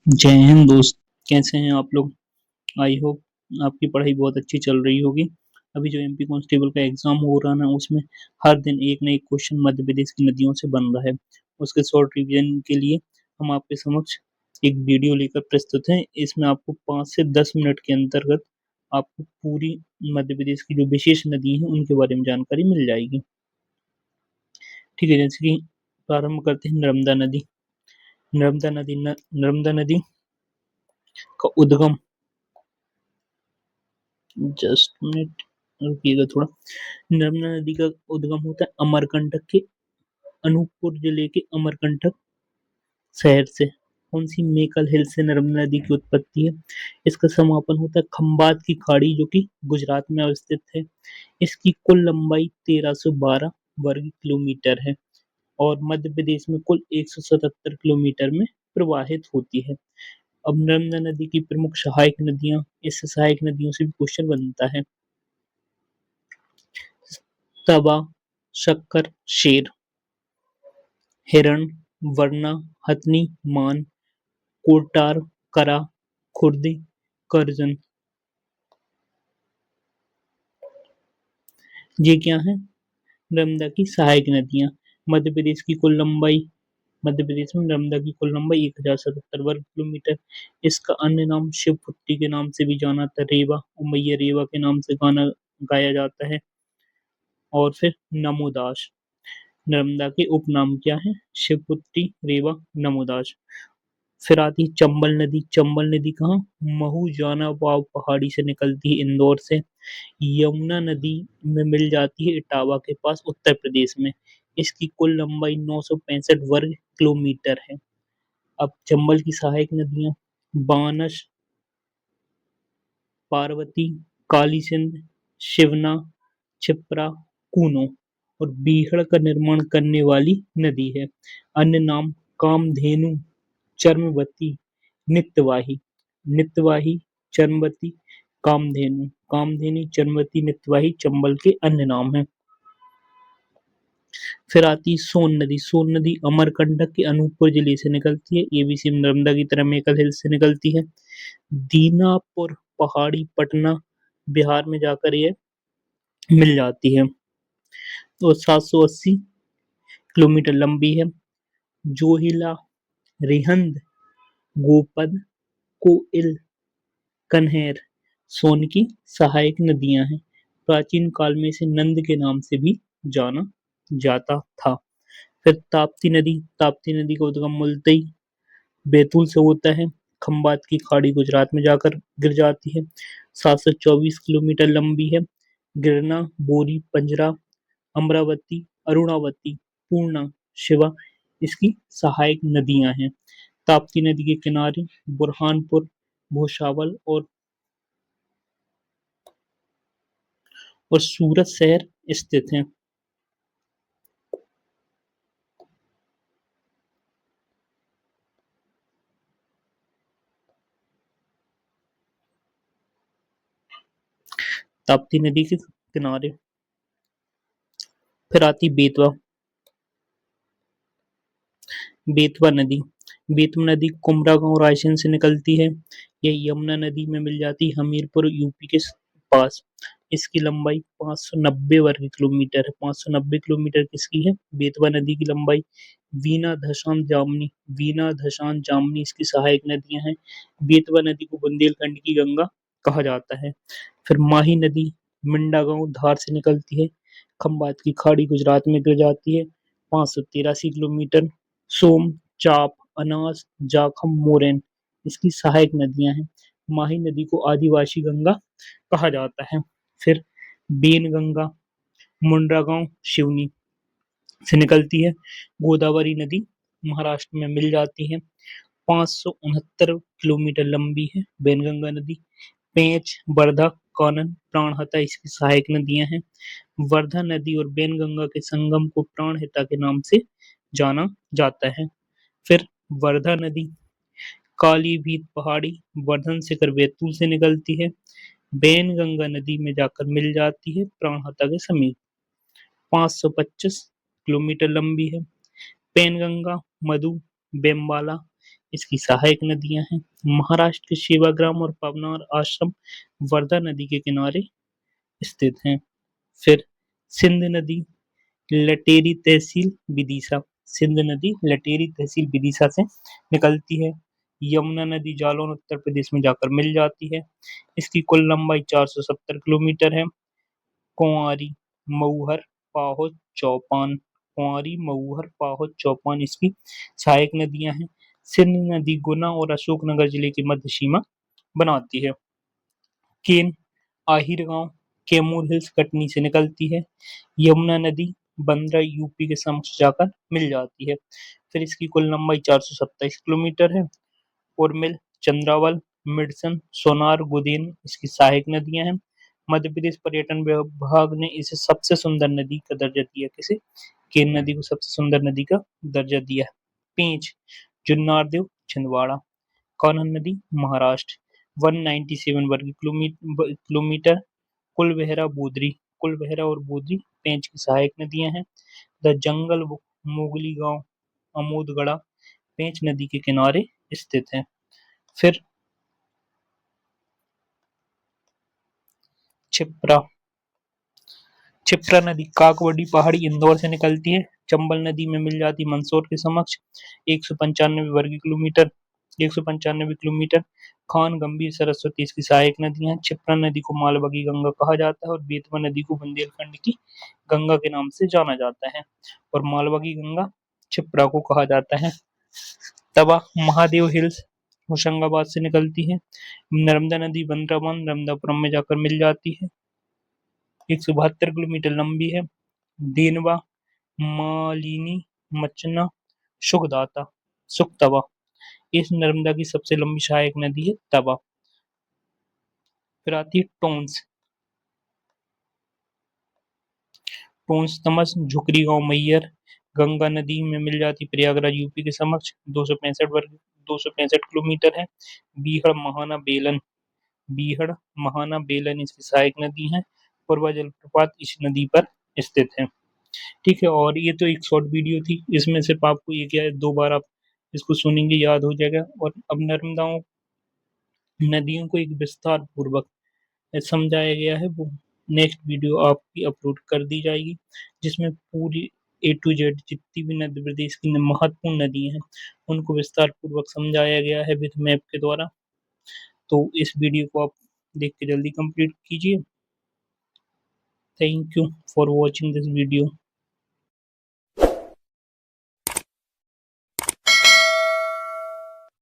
जय हिंद दोस्त। कैसे हैं आप लोग? आई होप आपकी पढ़ाई बहुत अच्छी चल रही होगी। अभी जो एमपी कांस्टेबल का एग्जाम हो रहा है ना, उसमें हर दिन एक न एक क्वेश्चन मध्य प्रदेश की नदियों से बन रहा है। उसके शॉर्ट रिवीजन के लिए हम आपके समक्ष एक वीडियो लेकर प्रस्तुत हैं। इसमें आपको 5 से 10 मिनट के अंतर्गत आपको पूरी मध्य प्रदेश की जो विशेष नदी है उनके बारे में जानकारी मिल जाएगी। ठीक है, जैसे कि प्रारंभ करते हैं नर्मदा नदी। नर्मदा नदी का उद्गम, जस्ट मिनट रुकिएगा थोड़ा। नर्मदा नदी का उद्गम होता है अमरकंटक के, अनूपपुर जिले के अमरकंटक शहर से। कौन सी मेकल हिल से नर्मदा नदी की उत्पत्ति है? इसका समापन होता है खंबात की खाड़ी, जो कि गुजरात में अवस्थित है। इसकी कुल लंबाई 1312 वर्ग किलोमीटर है और मध्य प्रदेश में कुल 177 किलोमीटर में प्रवाहित होती है। अब नर्मदा नदी की प्रमुख सहायक नदियां, इस सहायक नदियों से भी क्वेश्चन बनता है। तवा, शक्कर, शेर, हिरण, वरना, हथनी, मान, कोटार, करा, खुर्दी, करजन। ये क्या है? नर्मदा की सहायक नदियां। मध्य प्रदेश की कुल लंबाई, मध्य प्रदेश में नर्मदा की कुल लंबाई 1077 वर्ग किलोमीटर। इसका अन्य नाम शिवपुत्री के नाम से भी जाना था, रेवा, उमैया रेवा के नाम से गाना गाया जाता है। और फिर नमोदास। नर्मदा के उपनाम क्या है? शिवपुत्री, रेवा, नमोदास। फिर आती है चंबल नदी। चंबल नदी कहाँ? महू जाना वाव पहाड़ी से निकलती है, इंदौर से। यमुना नदी में मिल जाती है इटावा के पास, उत्तर प्रदेश में। इसकी कुल लंबाई 965 वर्ग किलोमीटर है। अब चंबल की सहायक नदियां, बानस, पार्वती, काली सिंध, शिवना, क्षिप्रा, कूनो। और बीहड़ का निर्माण करने वाली नदी है। अन्य नाम कामधेनु, चर्मवती, नित्यवाही। नित्यवाही, चर्मवती, कामधेनु। कामधेनु, चर्मवती, नित्यवाही चंबल के अन्य नाम हैं। फिर आती सोन नदी। सोन नदी अमरकंटक के अनूपपुर जिले से निकलती है। ये भी सेम नर्मदा की तरह मेकल हिल से निकलती है। दीनापुर पहाड़ी, पटना, बिहार में जाकर ये मिल जाती है। और 780 किलोमीटर लंबी है। जोहिला, रिहंद, गोपद, कोइल, कन्हेर सोन की सहायक नदियां हैं। प्राचीन काल में इसे नंद के नाम से भी जाना जाता था। फिर ताप्ती नदी। ताप्ती नदी का उद्गम मुल्तई, बैतूल से होता है। खंबात की खाड़ी गुजरात में जाकर गिर जाती है। 724 किलोमीटर लंबी है। गिरना, बोरी, पंजरा, अमरावती, अरुणावती, पूर्णा, शिवा इसकी सहायक नदियां हैं। ताप्ती नदी के किनारे बुरहानपुर, भूसावल और सूरत शहर स्थित हैं। ताप्ती नदी के किनारे। फिर आती बेतवा। बेतवा नदी। बेतवा नदी कुमरा गांव रायसेन से निकलती है। यह यमुना नदी में मिल जाती है हमीरपुर यूपी के पास। इसकी लंबाई 590 वर्ग किलोमीटर है। 590 किलोमीटर किसकी है? बेतवा नदी की लंबाई। वीना, धशान, जामनी। वीना, धशान, जामनी इसकी सहायक नदियां हैं। बेतवा नदी को बुंदेलखंड की गंगा कहा जाता है। फिर माही नदी मिंडा गांव धार से निकलती है। खंबात की खाड़ी गुजरात में गिर जाती है। 583 किलोमीटर। सोम, चाप, अनास, जाखम, मोरेन इसकी सहायक नदियां हैं। माही नदी को आदिवासी गंगा कहा जाता है। फिर बेन गंगा मुंड्रा गांव शिवनी से निकलती है। गोदावरी नदी महाराष्ट्र में मिल जाती है। 569 किलोमीटर लंबी है बेनगंगा नदी। पेंच, वर्धा, कानन, प्राणहिता इसकी सहायक नदियां हैं। वर्धा नदी और बेनगंगा के संगम को प्राणहिता के नाम से जाना जाता है। फिर वर्धा नदी कालीभीत पहाड़ी वर्धन से कर बैतूल से निकलती है। बेनगंगा नदी में जाकर मिल जाती है प्राणहिता के समीप। 525 किलोमीटर लंबी है। पेनगंगा, मधु, बेम्बाला इसकी सहायक नदियां हैं। महाराष्ट्र के सेवाग्राम और पवनार आश्रम वर्धा नदी के किनारे स्थित हैं। फिर सिंध नदी लटेरी तहसील विदिशा, सिंध नदी लटेरी तहसील विदिशा से निकलती है। यमुना नदी जालौन उत्तर प्रदेश में जाकर मिल जाती है। इसकी कुल लंबाई 470 किलोमीटर है। कुंवारी, मऊहर, पाहोद, चौपान, कुंवारी, मऊहर, पाहोद, चौपान इसकी सहायक नदियां हैं। सिंध नदी गुना और अशोकनगर जिले की मध्य सीमा बनाती है। केन, आहिर गांव, कैमूर हिल्स कटनी से निकलती है। यमुना नदी बंदरा यूपी के समक्ष जाकर मिल जाती है। फिर इसकी कुल लंबाई 427 किलोमीटर है। उर्मिल, चंद्रावल, मिडसन, सोनार, गुदेन इसकी सहायक नदियां हैं। मध्य प्रदेश पर्यटन विभाग ने इसे सबसे सुंदर नदी का दर्जा दिया। किसे? केन नदी को सबसे सुंदर नदी का दर्जा दिया। पेंच, जुन्नारदेव, छिंदवाड़ा। कान्हा नदी महाराष्ट्र 197 वर्ग किलोमीटर। कुलबेहरा बूदरी, कुलबेहरा और बूदरी पेंच की सहायक नदियां हैं। द जंगल बुक, मोगली गांव, अमोदगढ़ा पेंच नदी के किनारे स्थित है। फिर छिप्रा, छिप्रा नदी काकवडी पहाड़ी इंदौर से निकलती है। चंबल नदी में मिल जाती मंदसौर के समक्ष 195 वर्ग किलोमीटर, 195 किलोमीटर। खान गंभीर सरस्वती इसकी सहायक नदियां हैं। छिप्रा नदी को मालवगी गंगा कहा जाता है और बेतवा नदी को बुंदेलखंड की गंगा के नाम से जाना जाता है और मालवगी गंगा छिप्रा को कहा जाता है। तवा, महादेव हिल्स होशंगाबाद से निकलती है। नर्मदा नदी बंदराबान नर्मदापुरम में जाकर मिल जाती है। 172 किलोमीटर लंबी है। देनवा, मालिनी, मचना, सुखदाता, सुखतवा इस नर्मदा की सबसे लंबी सहायक नदी है तवा। फिर आती है टोंस, टोंस तमस, झुकरी गांव मैयर गंगा नदी में मिल जाती प्रयागराज यूपी के समक्ष 265 किलोमीटर है। बीहड़ महाना बेलन, बीहड़ महाना बेलन इसकी सहायक नदी है। पूर्वा जलप्रपात इस नदी पर स्थित है। ठीक है, और ये तो एक शॉर्ट वीडियो थी, इसमें सिर्फ आपको ये क्या है, 2 बार आप इसको सुनेंगे याद हो जाएगा। और अब नर्मदाओं नदियों को एक विस्तार पूर्वक समझाया गया है, वो नेक्स्ट वीडियो आपकी अपलोड कर दी जाएगी, जिसमें पूरी A to Z जितनी भी मध्य प्रदेश की महत्वपूर्ण नदियां हैं उनको विस्तार पूर्वक समझाया गया है विद मैप के द्वारा। तो इस वीडियो को आप देख के जल्दी कंप्लीट कीजिए। Thank you for watching this video.